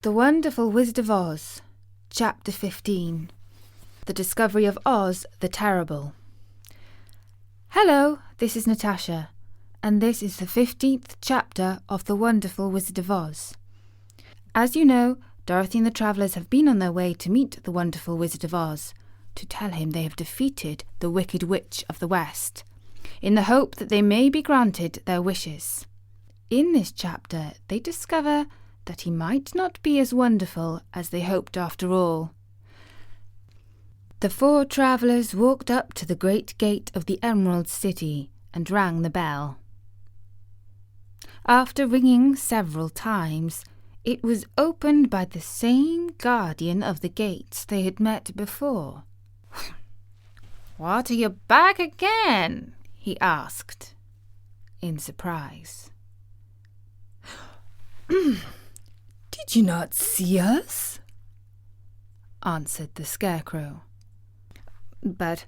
The Wonderful Wizard of Oz, Chapter 15. The Discovery of Oz the Terrible. Hello, this is Natasha, and this is the 15th chapter of The Wonderful Wizard of Oz. As you know, Dorothy and the travellers have been on their way to meet the Wonderful Wizard of Oz, to tell him they have defeated the Wicked Witch of the West, in the hope that they may be granted their wishes. In this chapter, they discover that he might not be as wonderful as they hoped after all. The four travellers walked up to the great gate of the Emerald City and rang the bell. After ringing several times, it was opened by the same guardian of the gates they had met before. "What, are you back again?" he asked, in surprise. "Did you not see us?" answered the Scarecrow. "But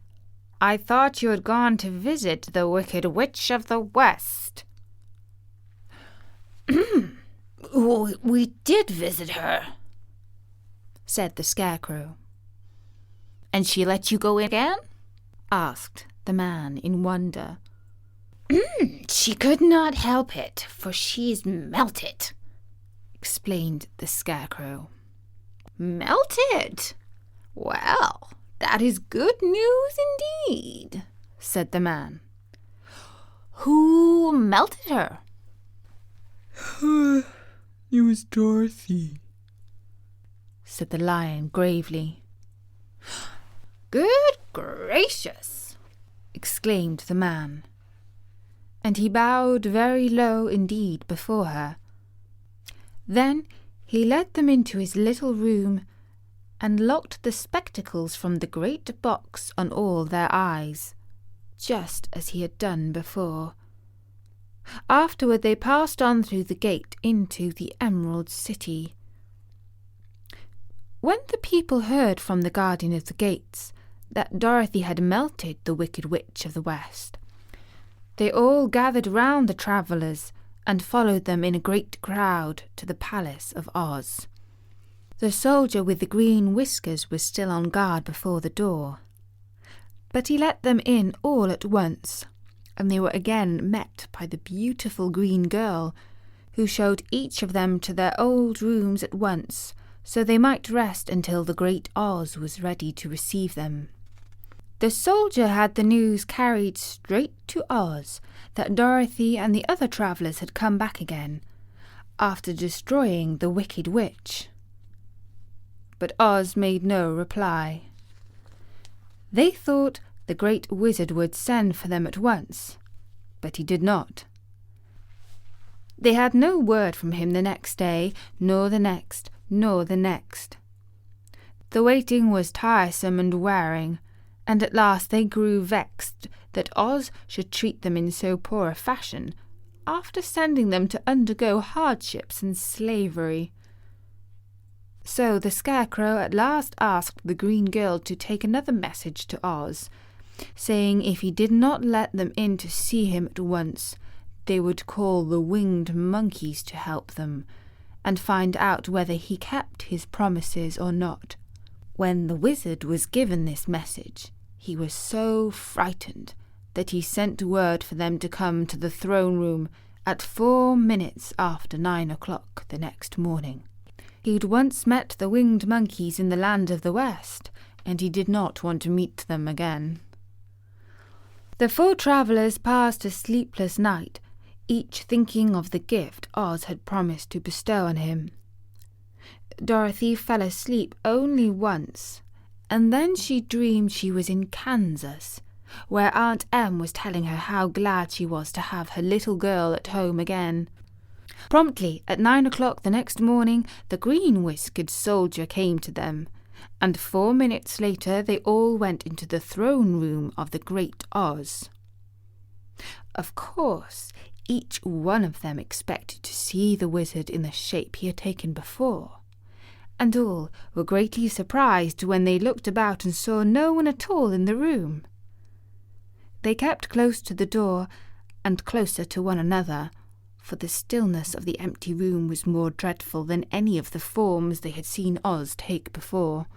I thought you had gone to visit the Wicked Witch of the West." "We did visit her," said the Scarecrow. "And she let you go in again?" asked the man in wonder. "She could not help it, for she's melted," explained the Scarecrow. "Melted? Well, that is good news indeed," said the man. "Who melted her?" "It was Dorothy," said the lion gravely. "Good gracious!" exclaimed the man, and he bowed very low indeed before her. Then he led them into his little room and locked the spectacles from the great box on all their eyes, just as he had done before. Afterward they passed on through the gate into the Emerald City. When the people heard from the guardian of the gates that Dorothy had melted the Wicked Witch of the West, they all gathered round the travellers and followed them in a great crowd to the palace of Oz. The soldier with the green whiskers was still on guard before the door, but he let them in all at once, and they were again met by the beautiful green girl, who showed each of them to their old rooms at once, so they might rest until the great Oz was ready to receive them. The soldier had the news carried straight to Oz that Dorothy and the other travellers had come back again, after destroying the Wicked Witch. But Oz made no reply. They thought the great wizard would send for them at once, but he did not. They had no word from him the next day, nor the next, nor the next. The waiting was tiresome and wearing, and at last they grew vexed that Oz should treat them in so poor a fashion, after sending them to undergo hardships and slavery. So the Scarecrow at last asked the green girl to take another message to Oz, saying if he did not let them in to see him at once, they would call the winged monkeys to help them, and find out whether he kept his promises or not. When the wizard was given this message, he was so frightened that he sent word for them to come to the throne room at 4 minutes after 9 o'clock the next morning. He'd once met the winged monkeys in the land of the West, and he did not want to meet them again. The four travellers passed a sleepless night, each thinking of the gift Oz had promised to bestow on him. Dorothy fell asleep only once, and then she dreamed she was in Kansas, where Aunt Em was telling her how glad she was to have her little girl at home again. Promptly at 9 o'clock the next morning, the green-whiskered soldier came to them, and 4 minutes later they all went into the throne room of the great Oz. Of course, each one of them expected to see the wizard in the shape he had taken before, and all were greatly surprised when they looked about and saw no one at all in the room. They kept close to the door and closer to one another, for the stillness of the empty room was more dreadful than any of the forms they had seen Oz take before.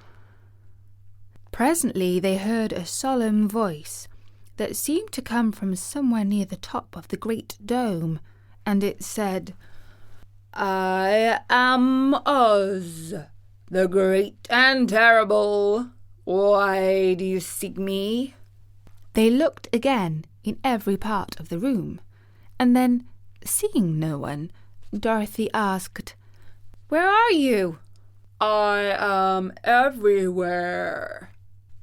Presently they heard a solemn voice that seemed to come from somewhere near the top of the great dome, and it said, "I am Oz, the great and terrible. Why do you seek me?" They looked again in every part of the room, and then, seeing no one, Dorothy asked, "Where are you?" I am everywhere,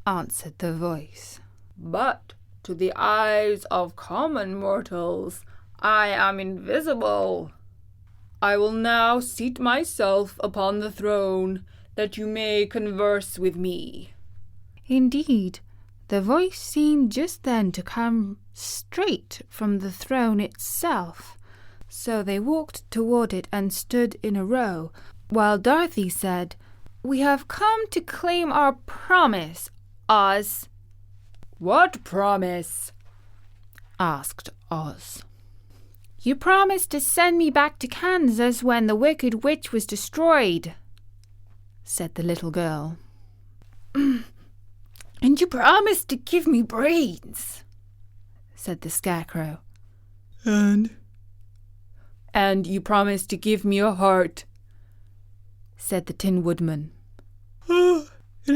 answered the voice. but to the eyes of common mortals I am invisible. I will now seat myself upon the throne, that you may converse with me." Indeed, the voice seemed just then to come straight from the throne itself, so they walked toward it and stood in a row, while Dorothy said, "We have come to claim our promise, Oz." "What promise?" asked Oz. "You promised to send me back to Kansas when the Wicked Witch was destroyed," said the little girl. "And you promised to give me brains," said the Scarecrow. And you promised to give me a heart, said the Tin Woodman. and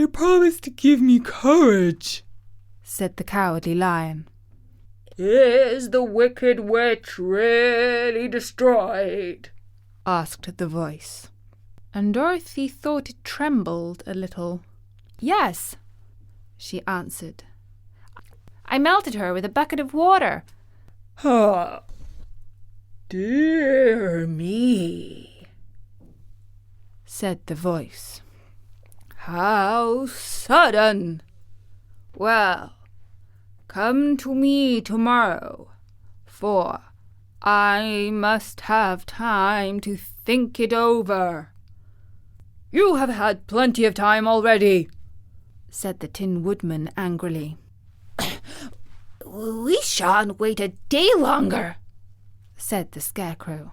you promised to give me courage, said the Cowardly Lion. "Is the Wicked Witch really destroyed?" asked the voice, and Dorothy thought it trembled a little. "Yes," she answered. "I melted her with a bucket of water." "Dear me," said the voice. "How sudden! Well, come to me tomorrow, for I must have time to think it over." "You have had plenty of time already," said the Tin Woodman angrily. "We shan't wait a day longer," said the Scarecrow.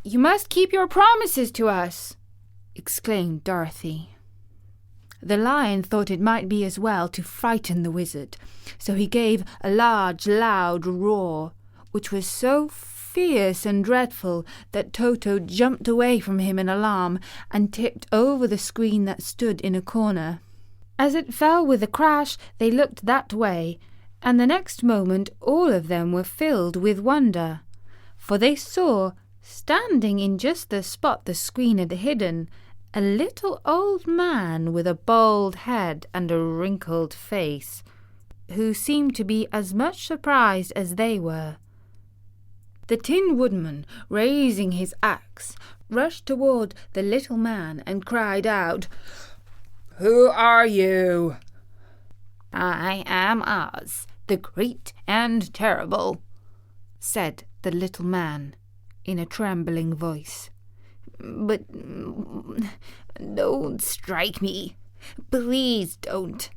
"You must keep your promises to us," exclaimed Dorothy. The lion thought it might be as well to frighten the wizard, so he gave a large, loud roar, which was so fierce and dreadful that Toto jumped away from him in alarm and tipped over the screen that stood in a corner. As it fell with a crash, they looked that way, and the next moment all of them were filled with wonder, for they saw, standing in just the spot the screen had hidden, a little old man with a bald head and a wrinkled face, who seemed to be as much surprised as they were. The Tin Woodman, raising his axe, rushed toward the little man and cried out, "Who are you?" "I am Oz, the great and terrible," said the little man in a trembling voice. "But don't strike me. Please don't.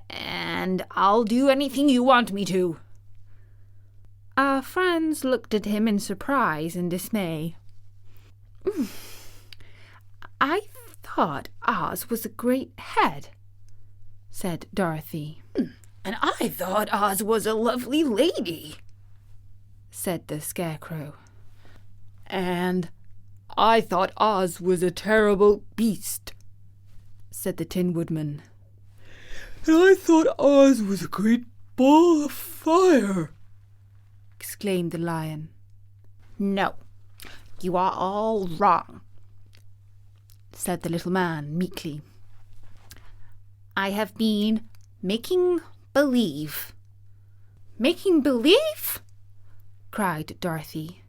And I'll do anything you want me to." Our friends looked at him in surprise and dismay. "I thought Oz was a great head," said Dorothy. "And I thought Oz was a lovely lady," said the Scarecrow. "And I thought Oz was a terrible beast," said the Tin Woodman. "And I thought Oz was a great ball of fire," exclaimed the lion. "No, you are all wrong," said the little man meekly. "I have been making believe." "Making believe?" cried Dorothy.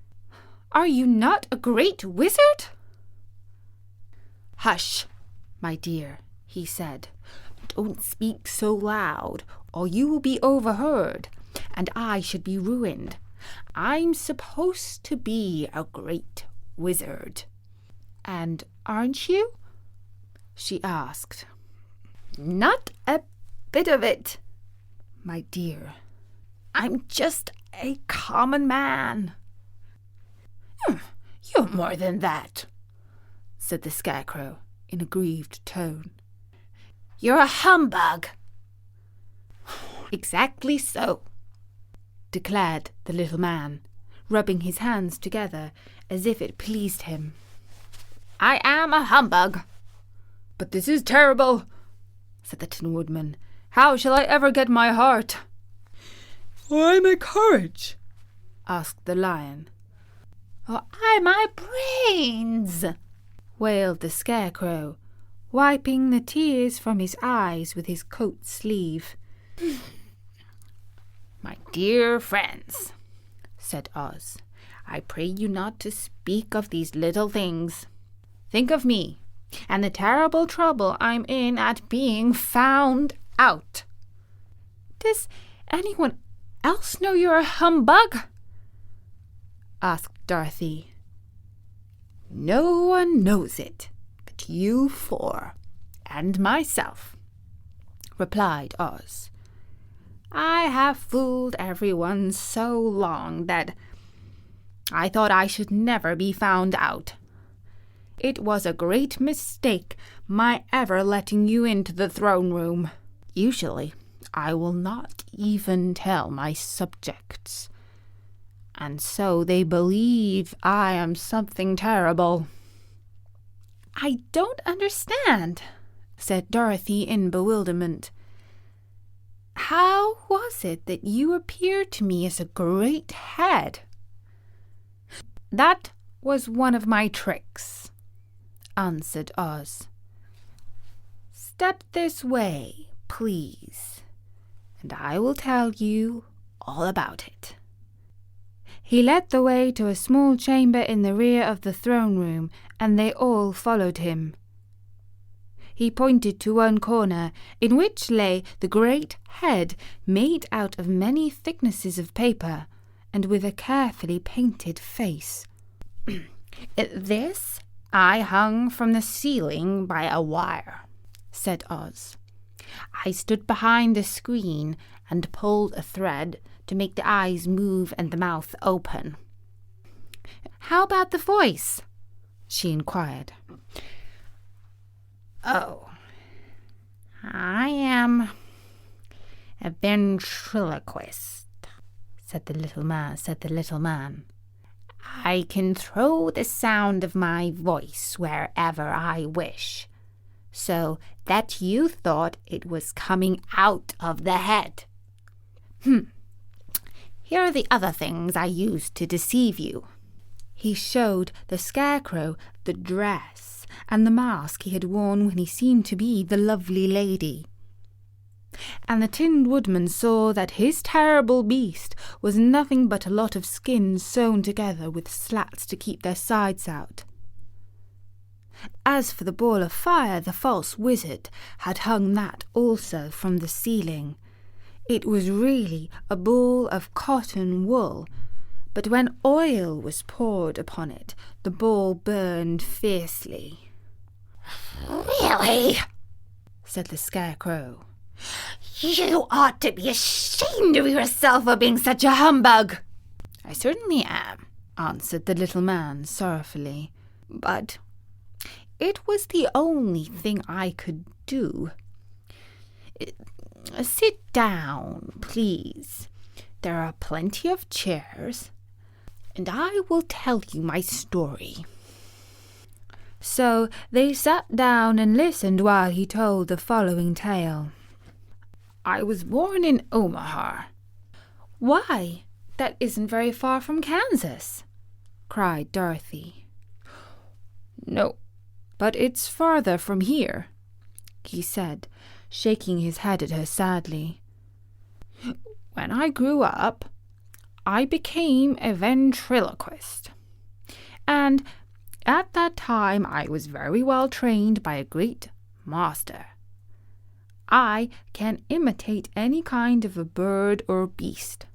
"Are you not a great wizard?" "Hush, my dear," he said. "Don't speak so loud, or you will be overheard, and I should be ruined. I'm supposed to be a great wizard." "And aren't you?" she asked. "Not a bit of it, my dear. I'm just a common man." "You're more than that," said the Scarecrow in a grieved tone. "You're a humbug." "Exactly so," declared the little man, rubbing his hands together as if it pleased him. "I am a humbug." "But this is terrible," said the Tin Woodman. "How shall I ever get my heart?" "Why my courage?" asked the Lion. "I my brains," wailed the Scarecrow, wiping the tears from his eyes with his coat sleeve. "My dear friends," said Oz, "I pray you not to speak of these little things. Think of me and the terrible trouble I'm in at being found out." "Does anyone else know you're a humbug?" asked Dorothy. "No one knows it but you four and myself," replied Oz. "I have fooled everyone so long that I thought I should never be found out. It was a great mistake my ever letting you into the throne room. Usually, I will not even tell my subjects, and so they believe I am something terrible." "I don't understand," said Dorothy in bewilderment. "How was it that you appeared to me as a great head?" "That was one of my tricks," answered Oz. "Step this way, please, and I will tell you all about it." He led the way to a small chamber in the rear of the throne room, and they all followed him. He pointed to one corner, in which lay the great head made out of many thicknesses of paper, and with a carefully painted face. "This I hung from the ceiling by a wire," said Oz. "I stood behind the screen and pulled a thread to make the eyes move and the mouth open." "How about the voice?" she inquired. "Oh, I am a ventriloquist," said the little man. "I can throw the sound of my voice wherever I wish, so that you thought it was coming out of the head. Here are the other things I used to deceive you." He showed the Scarecrow the dress and the mask he had worn when he seemed to be the lovely lady. And the Tin Woodman saw that his terrible beast was nothing but a lot of skins sewn together with slats to keep their sides out. As for the ball of fire, the false wizard had hung that also from the ceiling. It was really a ball of cotton wool, but when oil was poured upon it, the ball burned fiercely. "Really?" said the Scarecrow. "You ought to be ashamed of yourself for being such a humbug." "I certainly am," answered the little man sorrowfully. "But it was the only thing I could do. Sit down, please. There are plenty of chairs, and I will tell you my story." So they sat down and listened while he told the following tale. "I was born in Omaha." "Why, that isn't very far from Kansas," cried Dorothy. "No, but it's farther from here," he said, shaking his head at her sadly. "When I grew up, I became a ventriloquist, and at that time I was very well trained by a great master. I can imitate any kind of a bird or beast."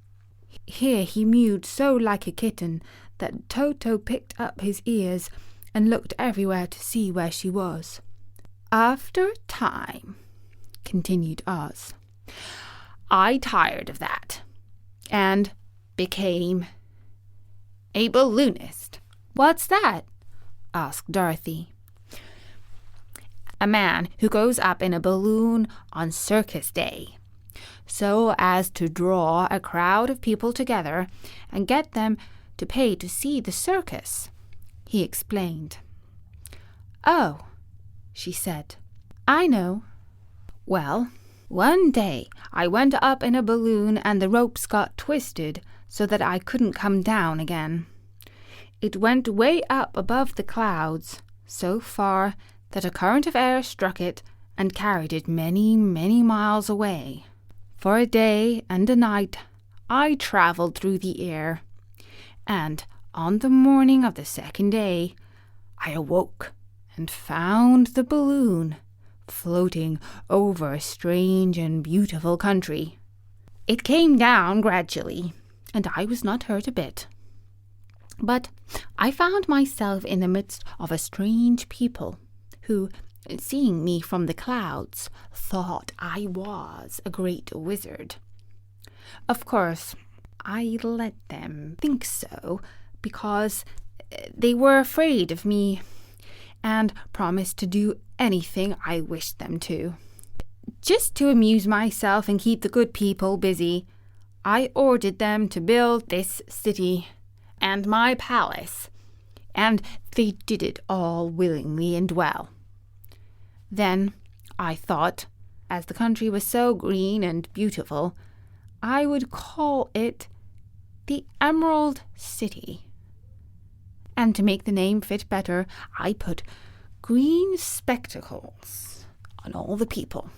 Here he mewed so like a kitten that Toto picked up his ears and looked everywhere to see where she was. "After a time," continued Oz, "I tired of that and became a balloonist." What's that? asked Dorothy. A man who goes up in a balloon on circus day, so as to draw a crowd of people together and get them to pay to see the circus, he explained. Oh, she said, I know. Well, one day I went up in a balloon and the ropes got twisted so that I couldn't come down again. It went way up above the clouds, so far that a current of air struck it and carried it many, many miles away. For a day and a night I traveled through the air, and on the morning of the second day I awoke and found the balloon floating over a strange and beautiful country. It came down gradually, and I was not hurt a bit. But I found myself in the midst of a strange people who, seeing me from the clouds, thought I was a great wizard. Of course, I let them think so because they were afraid of me and promised to do anything I wished them to. Just to amuse myself and keep the good people busy, I ordered them to build this city and my palace, and they did it all willingly and well. Then I thought, as the country was so green and beautiful, I would call it the Emerald City. And to make the name fit better, I put green spectacles on all the people,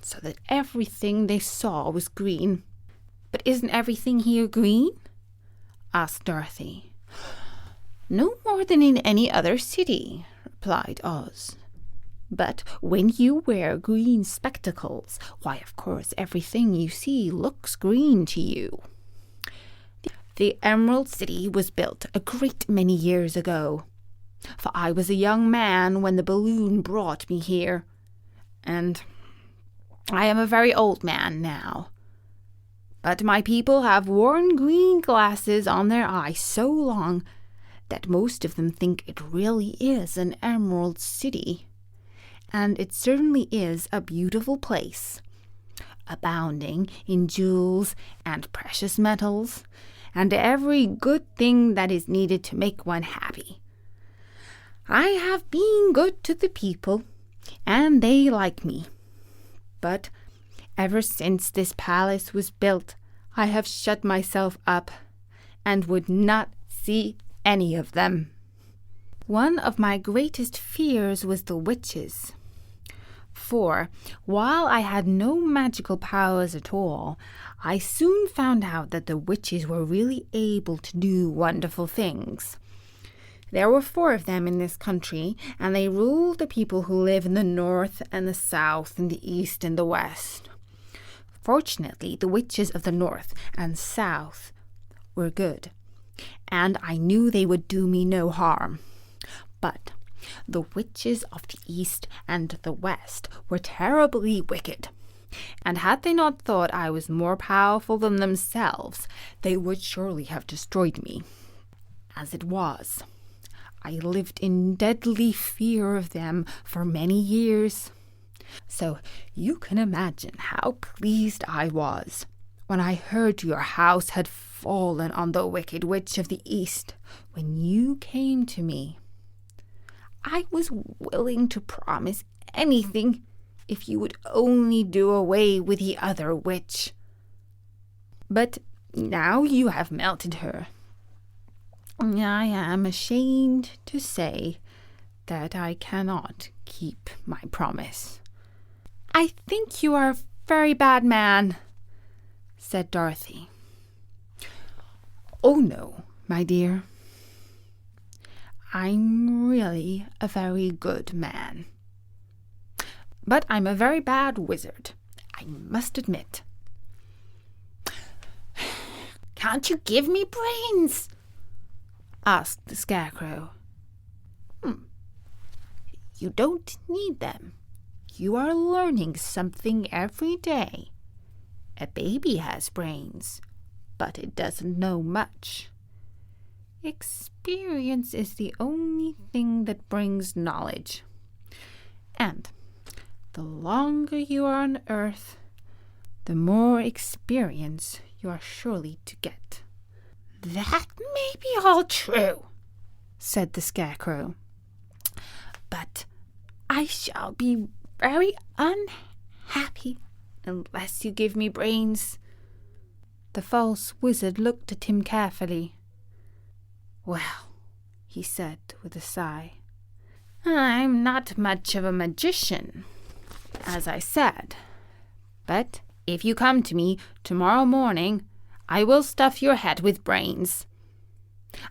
so that everything they saw was green. But isn't everything here green? asked Dorothy. No more than in any other city, replied Oz. But when you wear green spectacles, why, of course, everything you see looks green to you. The Emerald City was built a great many years ago, for I was a young man when the balloon brought me here, and I am a very old man now. But my people have worn green glasses on their eyes so long that most of them think it really is an Emerald City. And it certainly is a beautiful place, abounding in jewels and precious metals, and every good thing that is needed to make one happy. I have been good to the people, and they like me. But ever since this palace was built, I have shut myself up, and would not see any of them. One of my greatest fears was the witches. For, while I had no magical powers at all, I soon found out that the witches were really able to do wonderful things. There were 4 of them in this country, and they ruled the people who live in the north and the south and the east and the west. Fortunately, the witches of the north and south were good, and I knew they would do me no harm. But the witches of the east and the west were terribly wicked, and had they not thought I was more powerful than themselves, they would surely have destroyed me. As it was, I lived in deadly fear of them for many years. So you can imagine how pleased I was when I heard your house had fallen on the wicked witch of the east when you came to me. I was willing to promise anything if you would only do away with the other witch. But now you have melted her. I am ashamed to say that I cannot keep my promise. I think you are a very bad man, said Dorothy. Oh no, my dear. I'm really a very good man. But I'm a very bad wizard, I must admit. Can't you give me brains? Asked the Scarecrow. You don't need them. You are learning something every day. A baby has brains, but it doesn't know much. experience is the only thing that brings knowledge. And the longer you are on Earth, the more experience you are surely to get." "That may be all true," said the Scarecrow. "but I shall be very unhappy unless you give me brains." The false wizard looked at him carefully. "Well," he said with a sigh, "I'm not much of a magician, as I said, but if you come to me tomorrow morning, I will stuff your head with brains.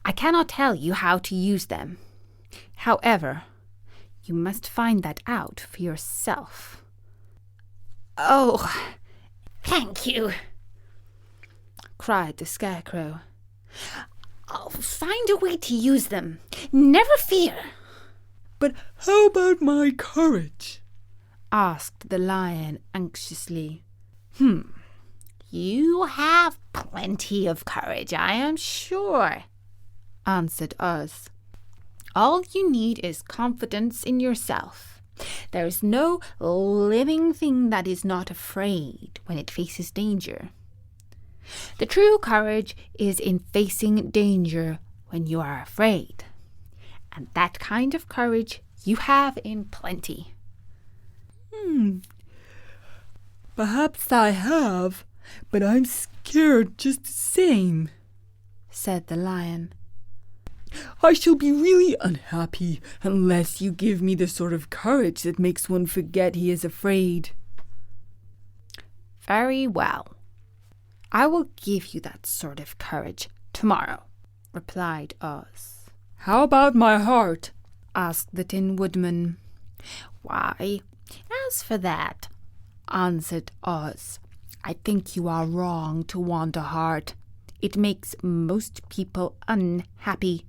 I cannot tell you how to use them. However, you must find that out for yourself." "Oh, thank you," cried the Scarecrow. "I'll find a way to use them. Never fear." "But how about my courage?" asked the Lion anxiously. "You have plenty of courage, I am sure," answered Oz. "All you need is confidence in yourself. There's no living thing that is not afraid when it faces danger. The true courage is in facing danger when you are afraid. And that kind of courage you have in plenty." "Perhaps I have, but I'm scared just the same," said the Lion. "I shall be really unhappy unless you give me the sort of courage that makes one forget he is afraid." "Very well. I will give you that sort of courage tomorrow," replied Oz. "How about my heart?" asked the Tin Woodman. "Why, as for that," answered Oz, "I think you are wrong to want a heart. It makes most people unhappy.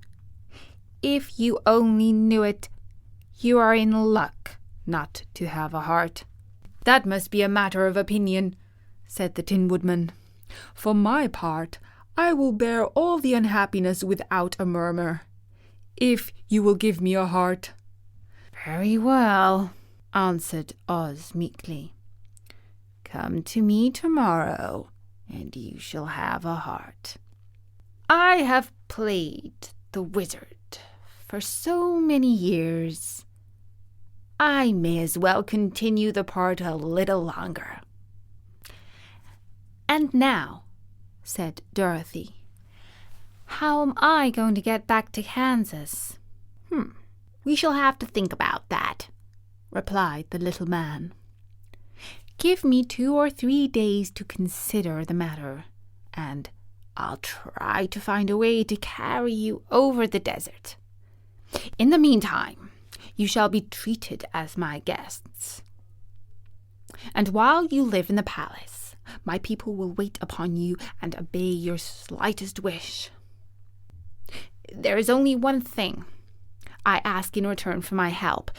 If you only knew it, you are in luck not to have a heart." "That must be a matter of opinion," said the Tin Woodman. "For my part, I will bear all the unhappiness without a murmur, if you will give me a heart." "Very well," answered Oz meekly. "Come to me tomorrow, and you shall have a heart. I have played the wizard for so many years, I may as well continue the part a little longer." "And now," said Dorothy, "how am I going to get back to Kansas?" "We shall have to think about that," replied the little man. "Give me 2 or 3 days to consider the matter, and I'll try to find a way to carry you over the desert. In the meantime, you shall be treated as my guests. And while you live in the palace, my people will wait upon you and obey your slightest wish. There is only one thing I ask in return for my help,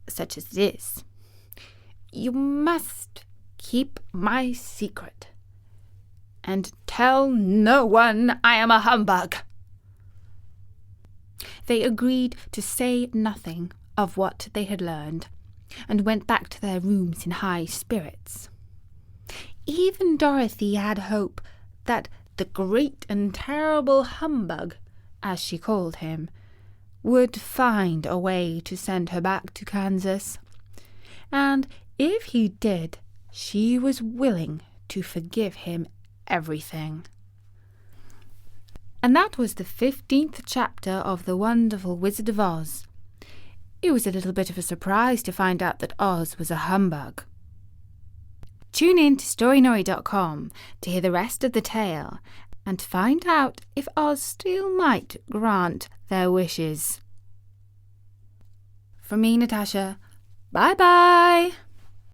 such as it is. You must keep my secret, and tell no one I am a humbug." They agreed to say nothing of what they had learned, and went back to their rooms in high spirits. Even Dorothy had hope that the great and terrible humbug, as she called him, would find a way to send her back to Kansas. And if he did, she was willing to forgive him everything. And that was the 15th chapter of The Wonderful Wizard of Oz. It was a little bit of a surprise to find out that Oz was a humbug. Tune in to Storynory.com to hear the rest of the tale and find out if Oz still might grant their wishes. From me, Natasha, bye-bye!